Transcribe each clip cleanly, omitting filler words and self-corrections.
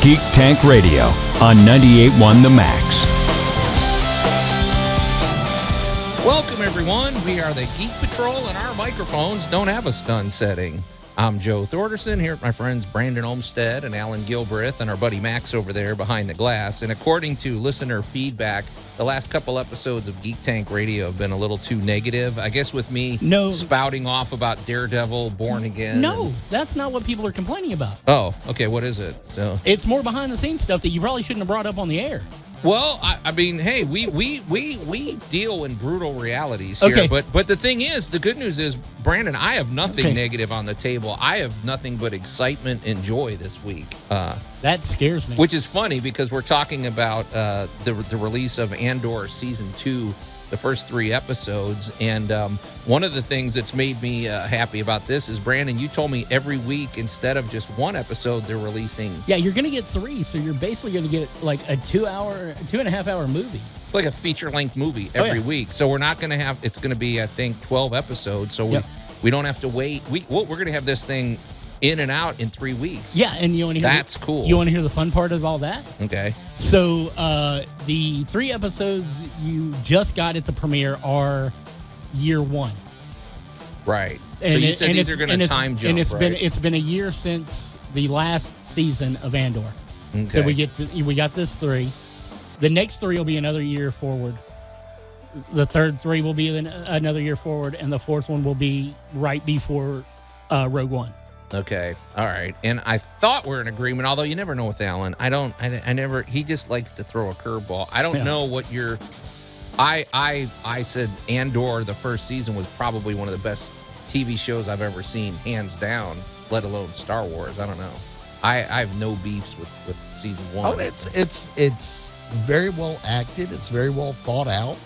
Geek Tank Radio on 98.1 The Max. Welcome, everyone. We are the Geek Patrol, and our microphones don't have a stun setting. I'm Joe Thorderson, here with my friends Brandon Olmsted and Allan Gilbreth, and our buddy Max over there behind the glass. And according to listener feedback, the last couple episodes of Geek Tank Radio have been a little too negative. I guess with me spouting off about Daredevil, Born Again. No, that's not what people are complaining about. Oh, okay. What is it? So it's more behind-the-scenes stuff that you probably shouldn't have brought up on the air. Well, I mean, hey, we deal in brutal realities here. Okay. But the thing is, the good news is, Brandon, I have nothing negative on the table. I have nothing but excitement and joy this week. That scares me. Which is funny because we're talking about the release of Andor Season 2, the first 3 episodes. And one of the things that's made me happy about this is, Brandon, you told me every week, instead of just one episode, they're releasing. Yeah, you're going to get 3, so you're basically going to get like a 2.5 hour movie. It's like a feature-length movie every week. So we're not going to have, it's going to be, I think, 12 episodes. So we don't have to wait. We're going to have this thing in and out in 3 weeks. Yeah, and you want to hear that's cool. You want to hear the fun part of all that? Okay. So the 3 episodes you just got at the premiere are year 1. Right. And so you said these are going to time jump, and right? It's been a year since the last season of Andor. Okay. So we got this 3. The next 3 will be another year forward. The third 3 will be another year forward, and the fourth one will be right before Rogue One. Okay. All right. And I thought we're in agreement, although you never know with Allan. I never, he just likes to throw a curveball. I don't know what your, I said Andor, the first season, was probably one of the best TV shows I've ever seen, hands down, let alone Star Wars. I don't know. I have no beefs with season 1. Oh, it's very well acted. It's very well thought out.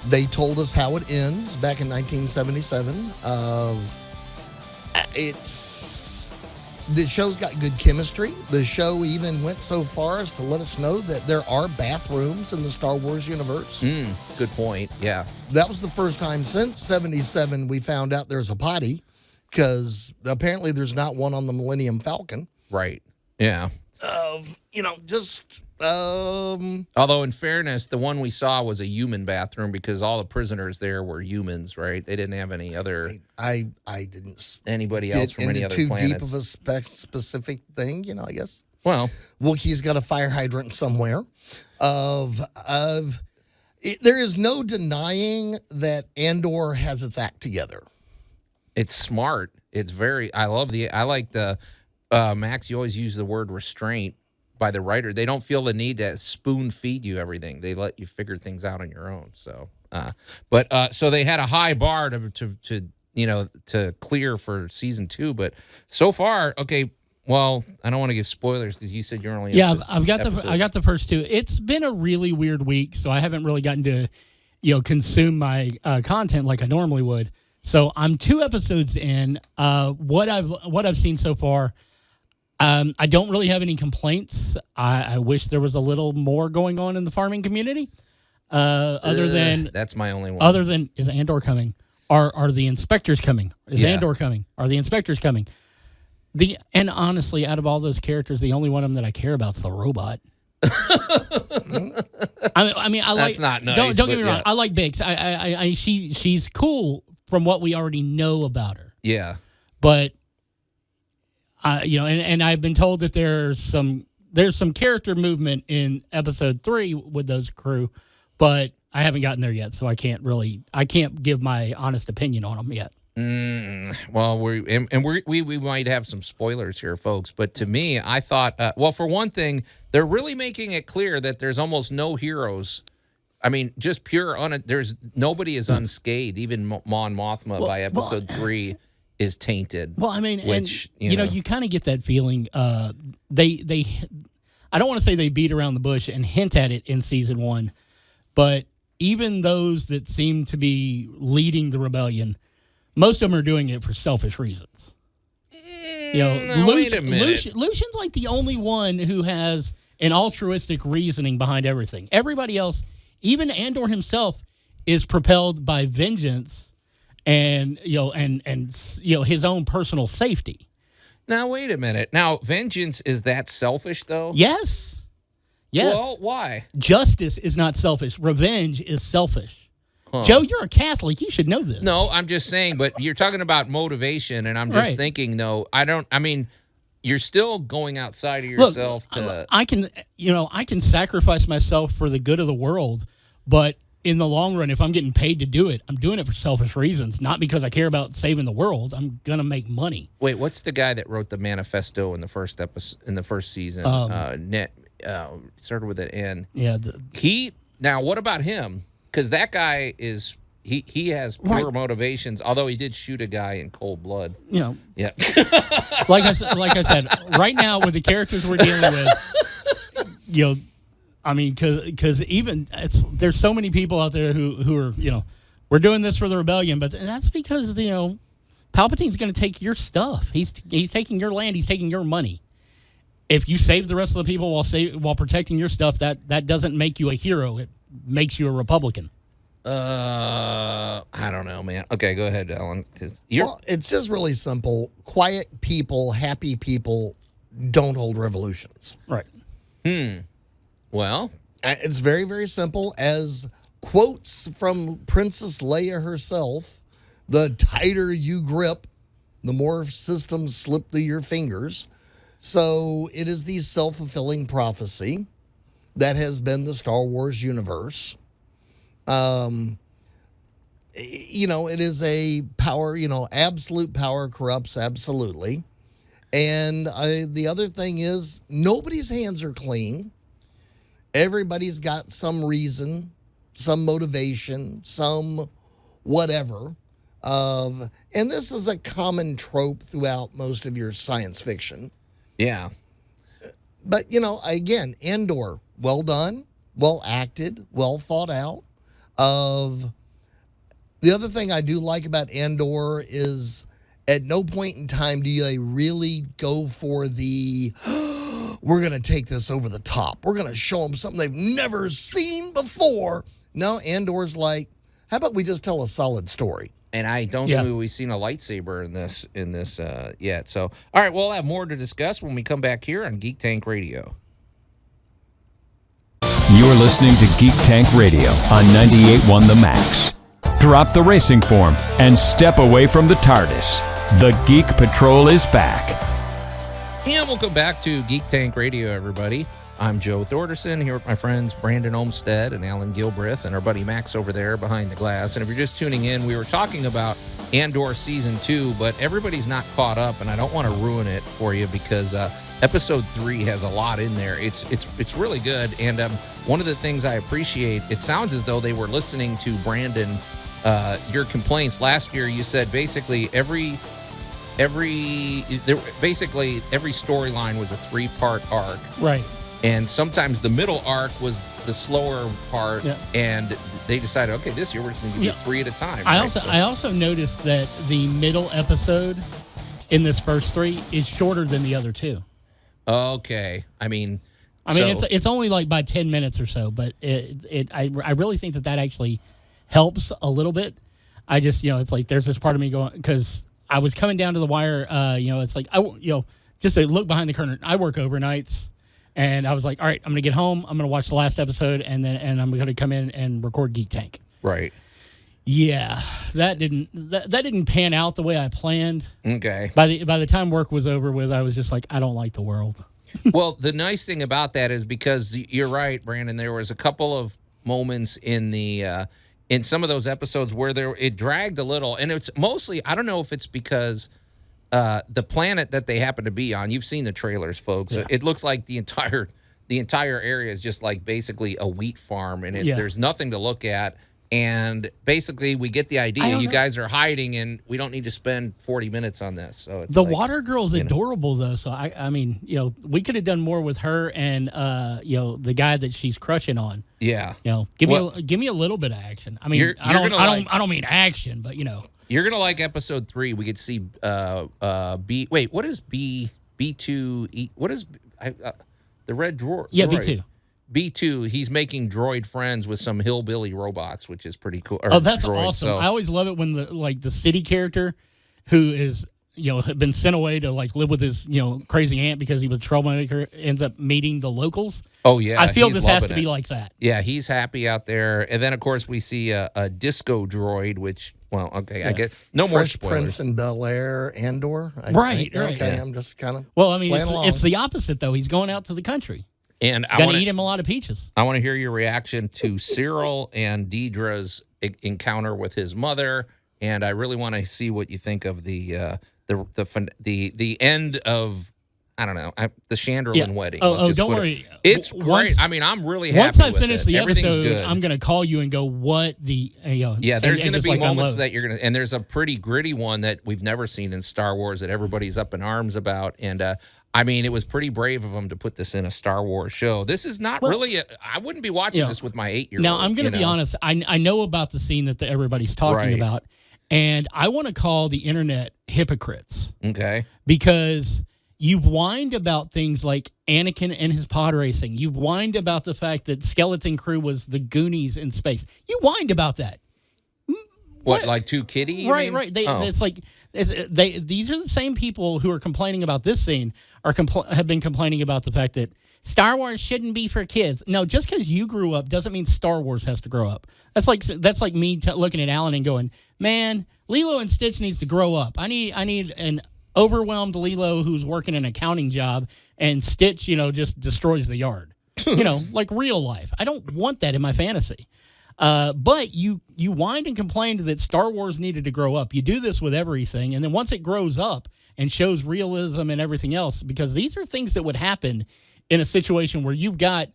They told us how it ends back in 1977. The show's got good chemistry. The show even went so far as to let us know that there are bathrooms in the Star Wars universe. Good point. Yeah. That was the first time since 77 we found out there's a potty, because apparently there's not one on the Millennium Falcon. Right. Yeah. Although, in fairness, the one we saw was a human bathroom because all the prisoners there were humans, right? They didn't have any other. I didn't. Anybody else from any other too planets. deep of a specific thing, I guess. Well, Wookiee's got a fire hydrant somewhere. There is no denying that Andor has its act together. It's smart. It's very. I like the Max. You always use the word restraint by the writer. They don't feel the need to spoon feed you everything. They let you figure things out on your own. So, so they had a high bar to clear for season 2. But so far, okay. Well, I don't want to give spoilers because you said you're only. I got the first 2. It's been a really weird week, so I haven't really gotten to, consume my content like I normally would. So I'm 2 episodes in. What I've seen so far. I don't really have any complaints. I wish there was a little more going on in the farming community. Other than that's my only one. Other than, is Andor coming? Are the inspectors coming? Is Andor coming? Are the inspectors coming? And honestly, out of all those characters, the only one of them that I care about is the robot. I mean, I like. That's not nice. Don't get me wrong. I like Biggs. She's cool from what we already know about her. Yeah, but. And I've been told that there's some character movement in episode 3 with those crew, but I haven't gotten there yet, so I can't give my honest opinion on them yet. Well, we might have some spoilers here, folks. But to me, I thought, for one thing, they're really making it clear that there's almost no heroes. I mean, just there's nobody is unscathed. Even Mon Mothma by episode 3. Is tainted. Well, I mean, which, and, you kind of get that feeling. They, I don't want to say they beat around the bush and hint at it in season 1, but even those that seem to be leading the rebellion, most of them are doing it for selfish reasons. Wait a minute. Lucian's like the only one who has an altruistic reasoning behind everything. Everybody else, even Andor himself, is propelled by vengeance and his own personal safety. Now, wait a minute. Now, vengeance, is that selfish, though? Yes. Yes. Well, why? Justice is not selfish. Revenge is selfish. Joe, you're a Catholic. You should know this. No, I'm just saying, but you're talking about motivation, and I'm just thinking, though, you're still going outside of yourself. Look, I can sacrifice myself for the good of the world, but in the long run, if I'm getting paid to do it, I'm doing it for selfish reasons, not because I care about saving the world. I'm gonna make money. Wait, what's the guy that wrote the manifesto in the first episode in the first season? Started with an N. Yeah. Now, what about him? Because that guy is he has pure motivations. Although he did shoot a guy in cold blood. You know. Yeah. like I said, right now with the characters we're dealing with, I mean, because even there's so many people out there who are, we're doing this for the rebellion, but that's because Palpatine's going to take your stuff. He's taking your land. He's taking your money. If you save the rest of the people while protecting your stuff, that doesn't make you a hero. It makes you a Republican. I don't know, man. Okay, go ahead, Allan. Well, it's just really simple. Quiet people, happy people don't hold revolutions. Right. Well, it's very, very simple. As quotes from Princess Leia herself, the tighter you grip, the more systems slip through your fingers. So it is the self-fulfilling prophecy that has been the Star Wars universe. It is a power, absolute power corrupts absolutely. And the other thing is nobody's hands are clean. Everybody's got some reason, some motivation, some whatever. And this is a common trope throughout most of your science fiction. Yeah. But, again, Andor, well done, well acted, well thought out. The other thing I do like about Andor is at no point in time do they really go for the, we're going to take this over the top. We're going to show them something they've never seen before. No, Andor's like, how about we just tell a solid story? And I don't think we've seen a lightsaber in this yet. So, all right, we'll have more to discuss when we come back here on Geek Tank Radio. You're listening to Geek Tank Radio on 98.1 The Max. Drop the racing form and step away from the TARDIS. The Geek Patrol is back. And welcome back to Geek Tank Radio, everybody. I'm Joe Thorderson here with my friends Brandon Olmsted and Allan Gilbreth and our buddy Max over there behind the glass. And if you're just tuning in, we were talking about Andor Season 2, but everybody's not caught up, and I don't want to ruin it for you because Episode 3 has a lot in there. It's really good, and one of the things I appreciate, it sounds as though they were listening to Brandon, your complaints. Last year you said basically every storyline was a 3-part arc. Right. And sometimes the middle arc was the slower part, and they decided, okay, this year we're just going to give you 3 at a time. I also noticed that the middle episode in this first 3 is shorter than the other 2. Okay, it's only like by 10 minutes or so, but I really think that actually helps a little bit. I just it's like there's this part of me going, because I was coming down to the wire. It's like just to look behind the curtain. I work overnights. And I was like, all right, I'm going to get home. I'm going to watch the last episode, and I'm going to come in and record Geek Tank. Right. Yeah, that didn't pan out the way I planned. Okay. By the time work was over with, I was just like, I don't like the world. Well, the nice thing about that is because you're right, Brandon. There was a couple of moments in some of those episodes where it dragged a little, and it's mostly, I don't know if it's because the planet that they happen to be on, you've seen the trailers, folks. Yeah. It looks like the entire area is just like basically a wheat farm, and there's nothing to look at. And basically, we get the idea. You guys are hiding, and we don't need to spend 40 minutes on this. So it's water girl's adorable, though. So I mean, we could have done more with her and the guy that she's crushing on. Yeah. Give me a little bit of action. I mean, I don't mean action, but You're gonna like episode 3. We could see B. Wait, what is B2? What is the red drawer? Yeah, B2. B2. He's making droid friends with some hillbilly robots, which is pretty cool. Oh, that's awesome! I always love it when the city character, who is had been sent away to like live with his crazy aunt because he was a troublemaker, ends up meeting the locals. Oh yeah, I feel he's this has to loving be it. like that. Yeah, he's happy out there. And then of course we see a disco droid, which I guess no more Fresh spoilers. Prince in Bel-Air, Andor. Right. Okay, Yeah. I'm just kind of Well, I mean, playing along. it's the opposite though. He's going out to the country. And I Got want to eat to him a lot of peaches. I want to hear your reaction to Cyril and Deidre's encounter with his mother, and I really want to see what you think of the end of the Chandlerlin wedding. Let's just don't put worry. It's great. Once- I mean, I'm really happy. Once I with finish it. the Everything's episode, good. I'm going to call you and go, what the Yeah, there's going to be moments unload. that you're going to, and there's a pretty gritty one that we've never seen in Star Wars that everybody's up in arms about. And I mean, it was pretty brave of them to put this in a Star Wars show. This is not really, I wouldn't be watching this with my 8-year-old. Now, I'm going to be honest. I know about the scene that everybody's talking about, and I want to call the internet hypocrites. Okay. Because you've whined about things like Anakin and his pod racing. You've whined about the fact that Skeleton Crew was the Goonies in space. You whined about that. What, like Too Kitty? You Right. mean? It's like these are the same people who are complaining about this scene have been complaining about the fact that Star Wars shouldn't be for kids. No, just because you grew up doesn't mean Star Wars has to grow up. That's like me looking at Allan and going, man, Lilo and Stitch needs to grow up. I need an overwhelmed Lilo who's working an accounting job, and Stitch, just destroys the yard. Like real life. I don't want that in my fantasy. But you whined and complained that Star Wars needed to grow up. You do this with everything, and then once it grows up and shows realism and everything else, because these are things that would happen in a situation where you've got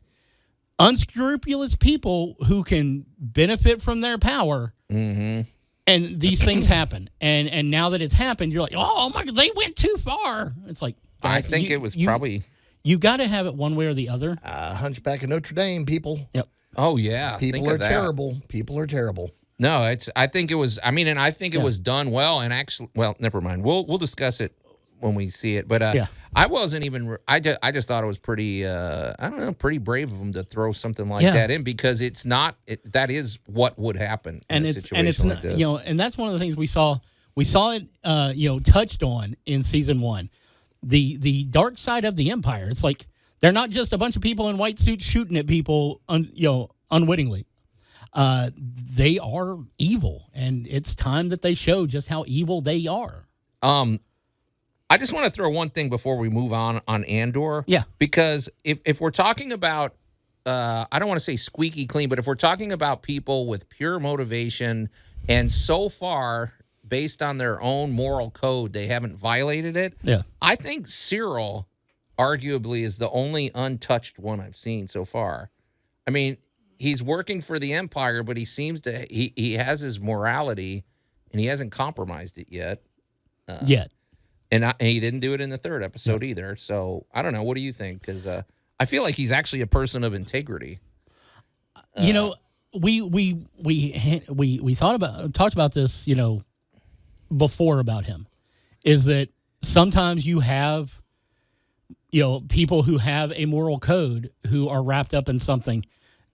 unscrupulous people who can benefit from their power, and these things happen. And now that it's happened, you're like, oh my God, they went too far. It's like, I think it was probably. You got to have it one way or the other. Hunchback of Notre Dame, people. Yep. Oh yeah, People are terrible. People are terrible. No, I think it was. I mean, and I think it was done well. And actually, well, never mind. We'll discuss it when we see it. But I wasn't even. I just thought it was pretty. Pretty brave of them to throw something like that in, because it's not. That is what would happen in a situation like this. And that's one of the things we saw. We saw it. Touched on in season 1, the dark side of the Empire. It's like they're not just a bunch of people in white suits shooting at people, unwittingly. They are evil, and it's time that they show just how evil they are. I just want to throw one thing before we move on Andor. Yeah. Because if we're talking about, I don't want to say squeaky clean, but if we're talking about people with pure motivation, and so far, based on their own moral code, they haven't violated it. Yeah. I think Cyril arguably is the only untouched one I've seen so far. I mean, he's working for the Empire, but he seems to he has his morality, and he hasn't compromised it yet. Yet. And he didn't do it in the 3rd episode either. So I don't know. What do you think? Because I feel like he's actually a person of integrity. We talked about this, before about him, is that sometimes you have, people who have a moral code who are wrapped up in something.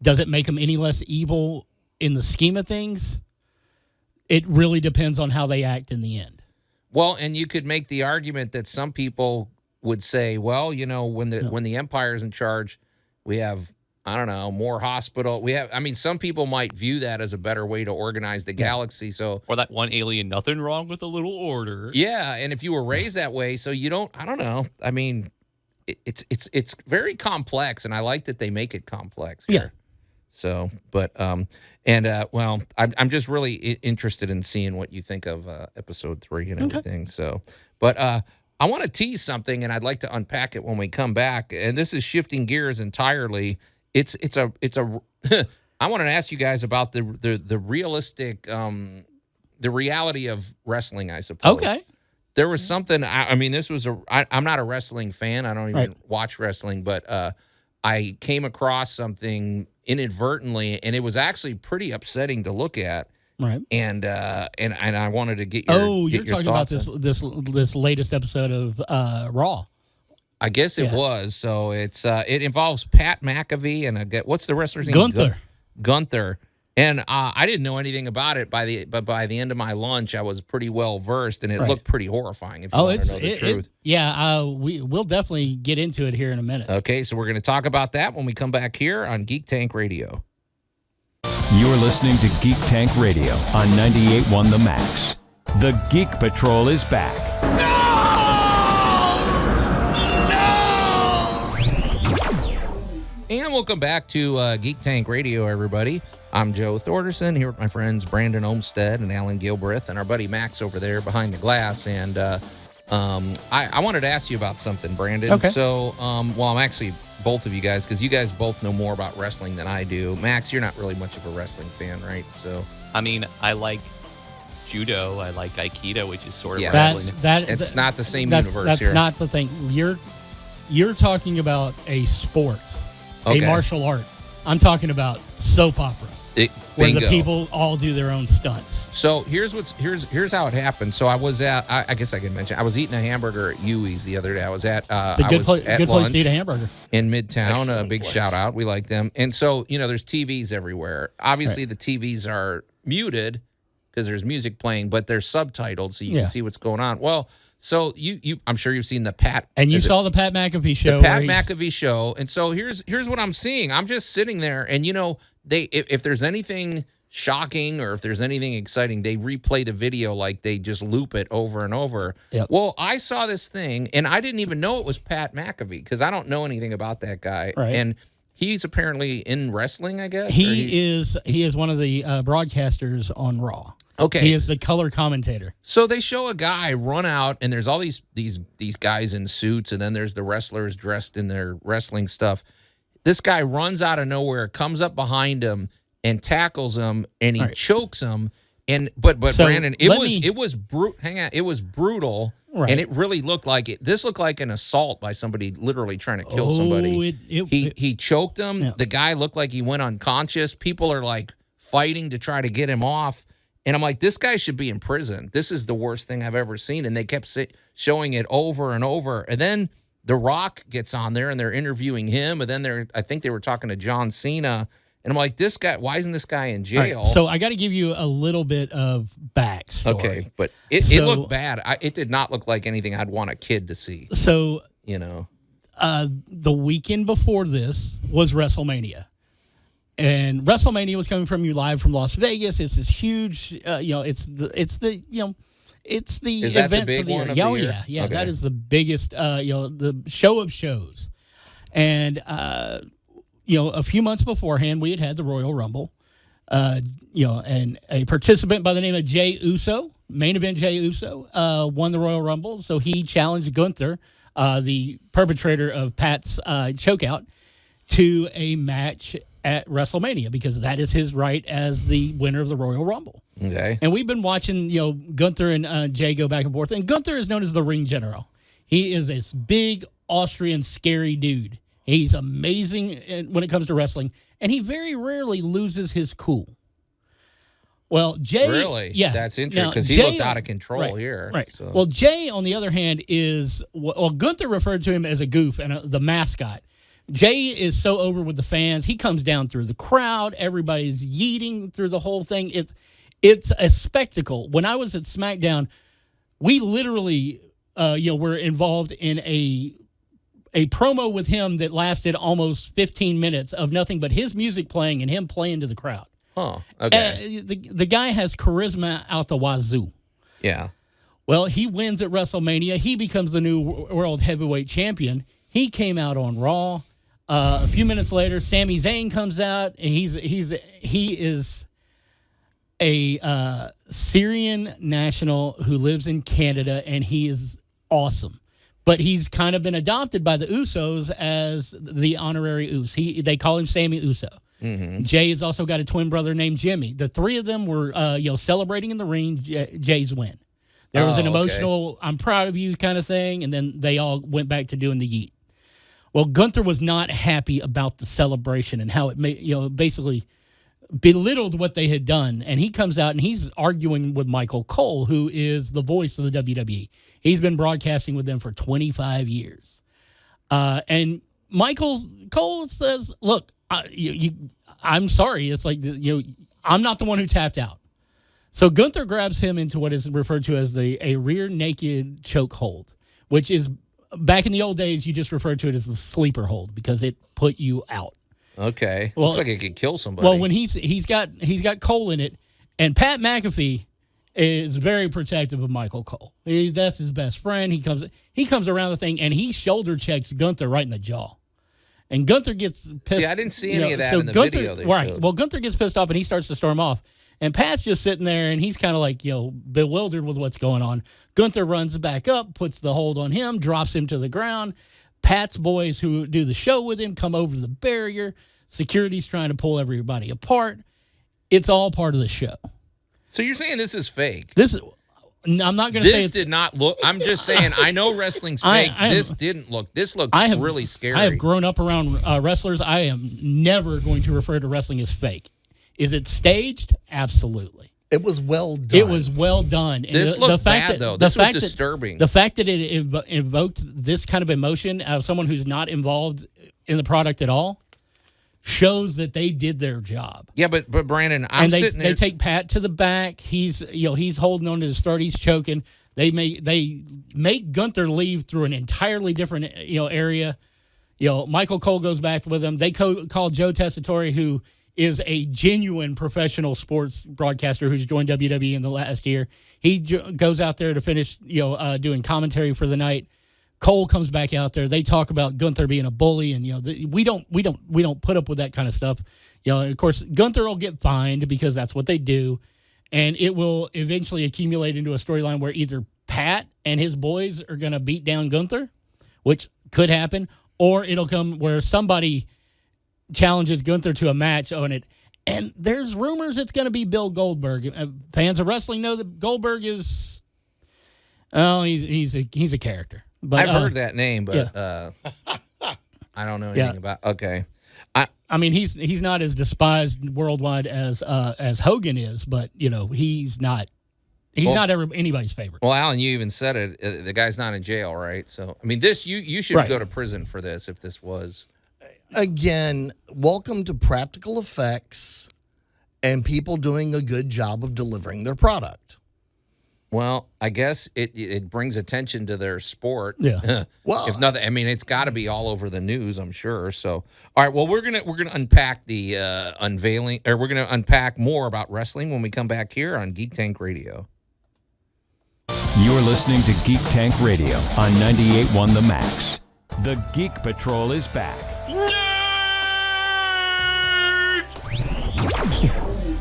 Does it make them any less evil in the scheme of things? It really depends on how they act in the end. Well, and you could make the argument that some people would say, well, when the Empire's in charge, we have, I don't know, more hospital. Some people might view that as a better way to organize the galaxy. So, or that one alien, nothing wrong with a little order. Yeah, and if you were raised that way, so you don't, I don't know. I mean, it's very complex, and I like that they make it complex here. Yeah. So, but I'm just really interested in seeing what you think of episode 3 and everything. So, but I want to tease something, and I'd like to unpack it when we come back. And this is shifting gears entirely. It's a. I want to ask you guys about the realistic, the reality of wrestling, I suppose. Okay. There was something. This was I'm not a wrestling fan. I don't even watch wrestling, but I came across something inadvertently, and it was actually pretty upsetting to look at. Right. And I wanted to get your you're talking about this latest episode of Raw. I guess it was. So it involves Pat McAfee and what's the wrestler's name? Gunther. Gunther. And I didn't know anything about it but by the end of my lunch, I was pretty well versed, and it looked pretty horrifying. If you want to know the truth, we'll definitely get into it here in a minute. Okay, so we're going to talk about that when we come back here on Geek Tank Radio. You're listening to Geek Tank Radio on 98.1 The Max. The Geek Patrol is back. And welcome back to Geek Tank Radio, everybody. I'm Joe Thorderson here with my friends Brandon Olmstead and Allan Gilbreth and our buddy Max over there behind the glass. And I wanted to ask you about something, Brandon. Okay. So, I'm actually both of you guys, because you guys both know more about wrestling than I do. Max, you're not really much of a wrestling fan, right? So, I mean, I like judo. I like Aikido, which is sort of Yeah. wrestling. it's not the same universe That's here. not the thing. You're talking about a sport, Okay. a martial art. I'm talking about soap opera, where Bingo. the people all do their own stunts. So here's how it happened. So I was at, I guess I can mention, I was eating a hamburger at Yui's the other day. I was at It's a good place to lunch eat a hamburger. in Midtown. Excellent A big place. shout out. We like them. And so, there's TVs everywhere. Obviously, the TVs are muted because there's music playing, but they're subtitled so you Yeah. can see what's going on. Well, so you I'm sure you've seen the Pat. And you is it saw the Pat McAfee show. the Pat where he's- McAfee show. And so here's what I'm seeing. I'm just sitting there, and if there's anything shocking or if there's anything exciting, they replay the video, like they just loop it over and over. Yep. Well, I saw this thing, and I didn't even know it was Pat McAfee because I don't know anything about that guy. Right. And he's apparently in wrestling, I guess. or He is one of the broadcasters on Raw. Okay. He is the color commentator. So they show a guy run out, and there's all these guys in suits, and then there's the wrestlers dressed in their wrestling stuff. This guy runs out of nowhere, comes up behind him, and tackles him, and he chokes him. But So, Brandon, hang on, it was brutal, Right. and it really looked like it. This looked like an assault by somebody literally trying to kill somebody. He choked him. Yeah. The guy looked like he went unconscious. People are like fighting to try to get him off. And I'm like, this guy should be in prison. This is the worst thing I've ever seen. And they kept showing it over and over. And then The Rock gets on there, and they're interviewing him. And then I think they were talking to John Cena. And I'm like, this guy, why isn't this guy in jail? All right, so I got to give you a little bit of backstory. Okay, but it looked bad. It did not look like anything I'd want a kid to see. So The weekend before this was WrestleMania. And WrestleMania was coming from you live from Las Vegas. It's this huge, it's the Is that the event big for the one year. of the Oh year? yeah, Okay. that is the biggest, the show of shows. And a few months beforehand, we had the Royal Rumble. And a participant by the name of Jey Uso, main event Jey Uso, won the Royal Rumble. So he challenged Gunther, the perpetrator of Pat's chokeout, to a match at WrestleMania, because that is his right as the winner of the Royal Rumble. Okay. And we've been watching, Gunther and Jay go back and forth. And Gunther is known as the ring general. He is this big Austrian scary dude. He's amazing when it comes to wrestling, and he very rarely loses his cool. Well, Jay, Really? yeah, That's interesting, Now, because he Jay- looked out of control here. Right. So. Well, Jay, on the other hand, Gunther referred to him as a goof and the mascot. Jay is so over with the fans. He comes down through the crowd. Everybody's yeeting through the whole thing. It's a spectacle. When I was at SmackDown, we literally, were involved in a promo with him that lasted almost 15 minutes of nothing but his music playing and him playing to the crowd. Huh. Okay. The guy has charisma out the wazoo. Yeah. Well, he wins at WrestleMania. He becomes the new world heavyweight champion. He came out on Raw. A few minutes later, Sami Zayn comes out, and he is a Syrian national who lives in Canada, and he is awesome. But he's kind of been adopted by the Usos as the honorary Us. They call him Sammy Uso. Mm-hmm. Jay has also got a twin brother named Jimmy. The three of them were celebrating in the ring Jay's win. There was an emotional, I'm proud of you kind of thing, and then they all went back to doing the yeet. Well, Gunther was not happy about the celebration and how it basically belittled what they had done. And he comes out and he's arguing with Michael Cole, who is the voice of the WWE. He's been broadcasting with them for 25 years. And Michael Cole says, look, I'm sorry. It's like, I'm not the one who tapped out. So Gunther grabs him into what is referred to as a rear naked choke hold, which is back in the old days you just referred to it as the sleeper hold because it put you out. Okay. Well, looks like it could kill somebody. Well, when he's got Cole in it, and Pat McAfee is very protective of Michael Cole. That's his best friend. He comes around the thing and he shoulder checks Gunther right in the jaw. And Gunther gets pissed. See, I didn't see any of that in the Gunther, video they right. showed. Well, Gunther gets pissed off and he starts to storm off. And Pat's just sitting there and he's kind of like, bewildered with what's going on. Gunther runs back up, puts the hold on him, drops him to the ground. Pat's boys who do the show with him come over the barrier. Security's trying to pull everybody apart. It's all part of the show. So you're saying this is fake? I'm not going to say this did not look. I'm just saying. I know wrestling's fake. This didn't look. This looked really scary. I have grown up around wrestlers. I am never going to refer to wrestling as fake. Is it staged? Absolutely. It was well done. It was well done. And this looked bad, though. This was disturbing. The fact that it evoked this kind of emotion out of someone who's not involved in the product at all shows that they did their job. Yeah, but Brandon, They take Pat to the back. He's holding on to his throat. He's choking. They make Gunther leave through an entirely different area. Michael Cole goes back with him. They call Joe Tessitore, who is a genuine professional sports broadcaster who's joined WWE in the last year. He goes out there to finish doing commentary for the night. Cole comes back out there. They talk about Gunther being a bully, and we don't put up with that kind of stuff. Of course, Gunther will get fined because that's what they do, and it will eventually accumulate into a storyline where either Pat and his boys are going to beat down Gunther, which could happen, or it'll come where somebody challenges Gunther to a match on it. And there's rumors it's going to be Bill Goldberg. Fans of wrestling know that Goldberg is, he's a character. But, I've heard that name, but I don't know anything about. Okay, I mean he's not as despised worldwide as Hogan is, but he's not anybody's favorite. Well, Allan, you even said it. The guy's not in jail, right? So I mean, this you should go to prison for this if this was. Again, welcome to practical effects and people doing a good job of delivering their product. Well, I guess it brings attention to their sport. Yeah. Well, if nothing, I mean, it's got to be all over the news, I'm sure. So, all right. Well, we're gonna unpack the unveiling, or we're gonna unpack more about wrestling when we come back here on Geek Tank Radio. You're listening to Geek Tank Radio on 98.1 The Max. The Geek Patrol is back.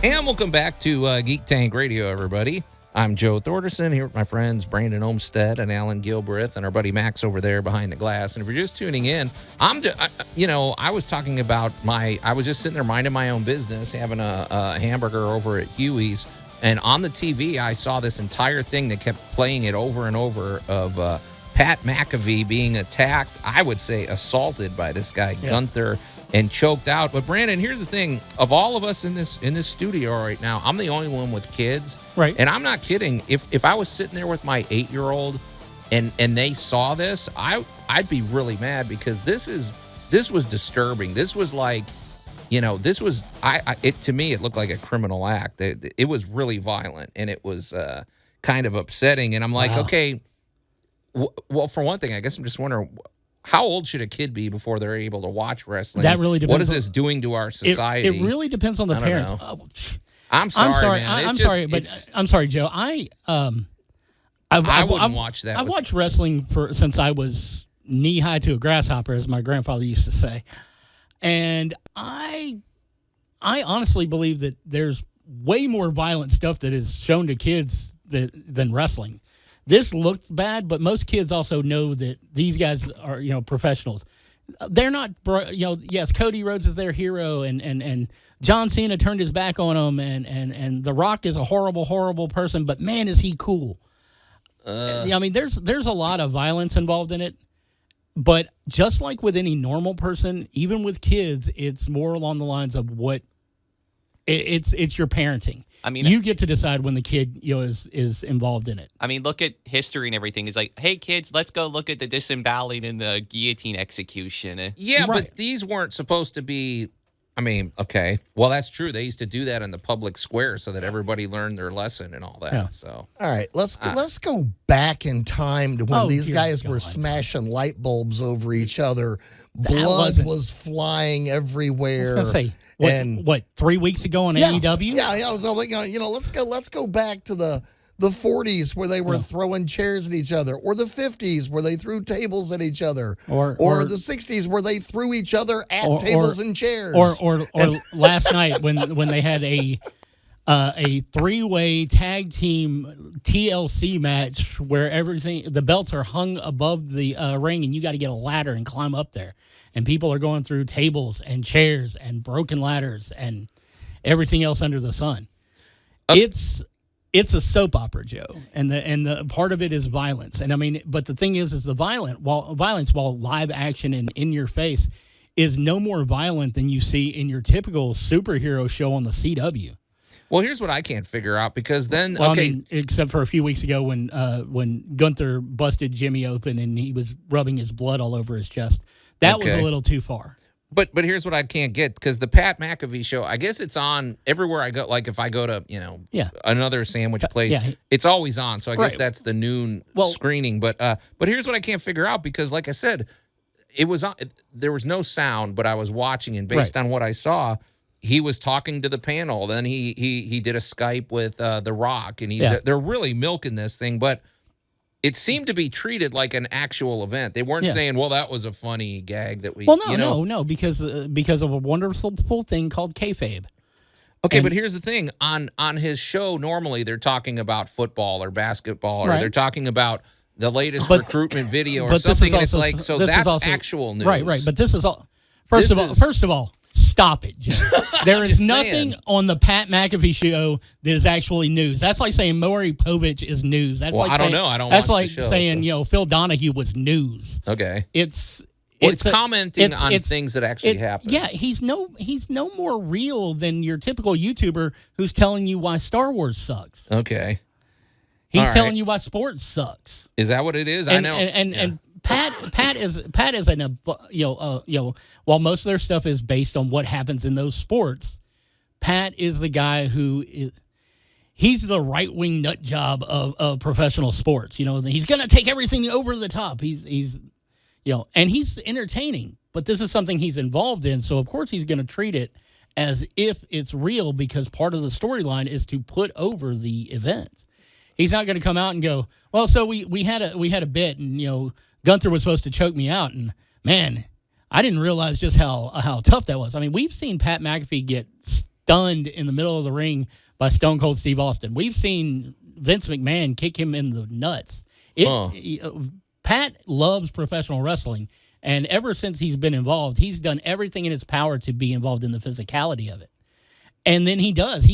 And welcome back to Geek Tank Radio, everybody. I'm Joe Thorderson here with my friends Brandon Olmstead and Allan Gilbreth and our buddy Max over there behind the glass. And if you're just tuning in, I was talking about I was just sitting there minding my own business, having a hamburger over at Huey's. And on the TV, I saw this entire thing that kept playing it over and over of Pat McAfee being attacked, I would say assaulted by this guy, Gunther, and choked out. But Brandon, here's the thing: of all of us in this studio right now, I'm the only one with kids, right? And I'm not kidding. If I was sitting there with my 8-year-old and they saw this, I'd be really mad because this was disturbing. This was like, this was to me it looked like a criminal act. It was really violent and it was kind of upsetting. And I'm like, okay, well, for one thing, I guess I'm just wondering, how old should a kid be before they're able to watch wrestling? That really depends. What is this doing to our society? It really depends on the parents. I'm sorry, man. I'm sorry, Joe. I wouldn't watch that. I've watched wrestling since I was knee high to a grasshopper, as my grandfather used to say, and I honestly believe that there's way more violent stuff that is shown to kids than wrestling. This looked bad, but most kids also know that these guys are, professionals. They're not, yes, Cody Rhodes is their hero, and John Cena turned his back on him, and The Rock is a horrible, horrible person, but man, is he cool. I mean, there's a lot of violence involved in it, but just like with any normal person, even with kids, it's more along the lines of what it's your parenting. I mean, you get to decide when the kid is involved in it. I mean, look at history and everything. It's like, hey, kids, let's go look at the disemboweling and the guillotine execution. Yeah, right. But these weren't supposed to be. I mean, okay. Well, that's true. They used to do that in the public square so that everybody learned their lesson and all that. Yeah. So, All right, let's go back in time to when Oh, these dear guys were God. smashing light bulbs over each other. That Blood wasn't- was flying everywhere. I was gonna say, and what 3 weeks ago on AEW? Yeah, I was like, let's go back to the 40s where they were throwing chairs at each other, or the 50s where they threw tables at each other, Or the 60s where they threw each other at tables and chairs. Or last night when they had a 3-way tag team TLC match where the belts are hung above the ring and you got to get a ladder and climb up there, and people are going through tables and chairs and broken ladders and everything else under the sun. It's a soap opera, Joe, and the part of it is violence. And I mean, but the thing is the violence, while live action and in your face, is no more violent than you see in your typical superhero show on the CW. well, here's what I can't figure out because then, Well, okay, I mean, except for a few weeks ago when Gunther busted Jimmy open and he was rubbing his blood all over his chest. That was a little too far. but here's what I can't get because the Pat McAfee show, I guess it's on everywhere I go. Like if I go to another sandwich place, it's always on. So I guess that's the noon screening. But here's what I can't figure out because, like I said, it was on. There was no sound, but I was watching, and based on what I saw, he was talking to the panel. Then he did a Skype with The Rock, and they're really milking this thing, but it seemed to be treated like an actual event. They weren't saying, "Well, that was a funny gag that we." Well, no, because of a wonderful thing called kayfabe. Okay, but here's the thing: on his show, normally they're talking about football or basketball, or they're talking about the latest recruitment video or something, and it's like, so that's actual news, right? But this is all. First of all, stop it, Jim. There is nothing on the Pat McAfee show that is actually news. That's like saying Maury Povich is news. That's like I don't saying, know. I don't. That's watch like the show, saying so. Phil Donahue was news. Okay. It's commenting on things that actually happen. Yeah, he's no more real than your typical YouTuber who's telling you why Star Wars sucks. Okay. He's telling you why sports sucks. Is that what it is? And, I know. And Pat is an while most of their stuff is based on what happens in those sports, Pat is the guy he's the right wing nut job of professional sports. He's gonna take everything over the top. He's and he's entertaining, but this is something he's involved in, so of course he's gonna treat it as if it's real because part of the storyline is to put over the event. He's not going to come out and go, well, so we had a bit, and Gunther was supposed to choke me out, and man, I didn't realize just how tough that was. I mean, we've seen Pat McAfee get stunned in the middle of the ring by Stone Cold Steve Austin. We've seen Vince McMahon kick him in the nuts. Pat loves professional wrestling, and ever since he's been involved, he's done everything in his power to be involved in the physicality of it. And then he does.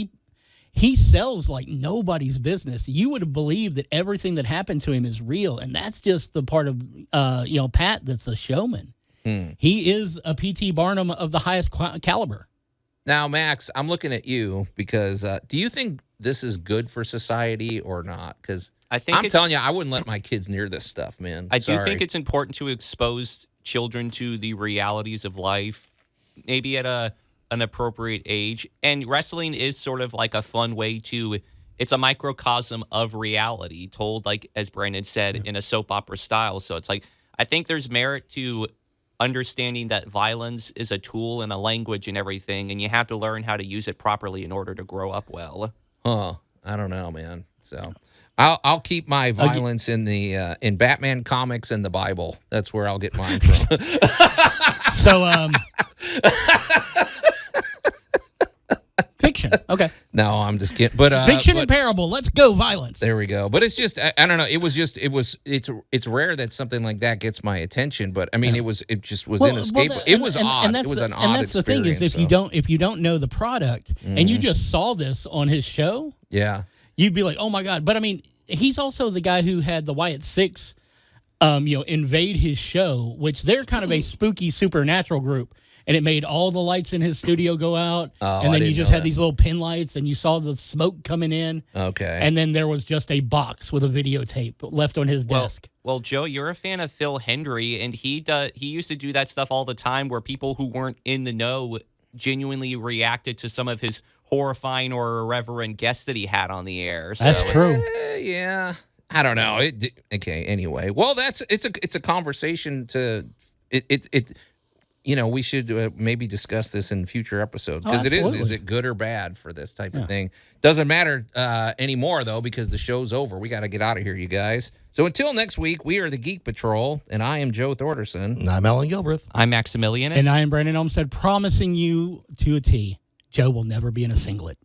He sells like nobody's business. You would believe that everything that happened to him is real, and that's just the part of Pat that's a showman. He is a P.T. Barnum of the highest caliber. Now, Max, I'm looking at you because do you think this is good for society or not? Because I'm telling you, I wouldn't let my kids near this stuff, man. I do think it's important to expose children to the realities of life, maybe at an appropriate age. And wrestling is sort of like a fun way it's a microcosm of reality told, like, as Brandon said, in a soap opera style. So it's like, I think there's merit to understanding that violence is a tool and a language and everything, and you have to learn how to use it properly in order to grow up well. I don't know, man. So I'll keep my violence in in Batman comics and the Bible. That's where I'll get mine from. So, fiction. Okay. No, I'm just kidding. But fiction and parable. Let's go violence. There we go. But it's just I don't know. It's rare that something like that gets my attention. But I mean, it just was inescapable. It was odd. It was an odd experience. And that's the thing is, if you don't know the product and you just saw this on his show, you'd be like, oh my god. But I mean, he's also the guy who had the Wyatt Six, invade his show, which they're kind of a spooky supernatural group. And it made all the lights in his studio go out. And then you just had these little pin lights, and you saw the smoke coming in. Okay. And then there was just a box with a videotape left on his desk. Well, Joe, you're a fan of Phil Hendry, and he used to do that stuff all the time where people who weren't in the know genuinely reacted to some of his horrifying or irreverent guests that he had on the air. So That's true. Yeah. I don't know. Okay. Anyway, well, it's a conversation to it. We should maybe discuss this in future episodes because it is. Is absolutely. it good or bad for this type of thing? Doesn't matter anymore though because the show's over. We got to get out of here, you guys. So until next week, we are the Geek Patrol, and I am Joe Thorderson. And I'm Allan Gilbreth. I'm Maximilian. And I am Brandon Olmstead, promising you to a T, Joe will never be in a singlet.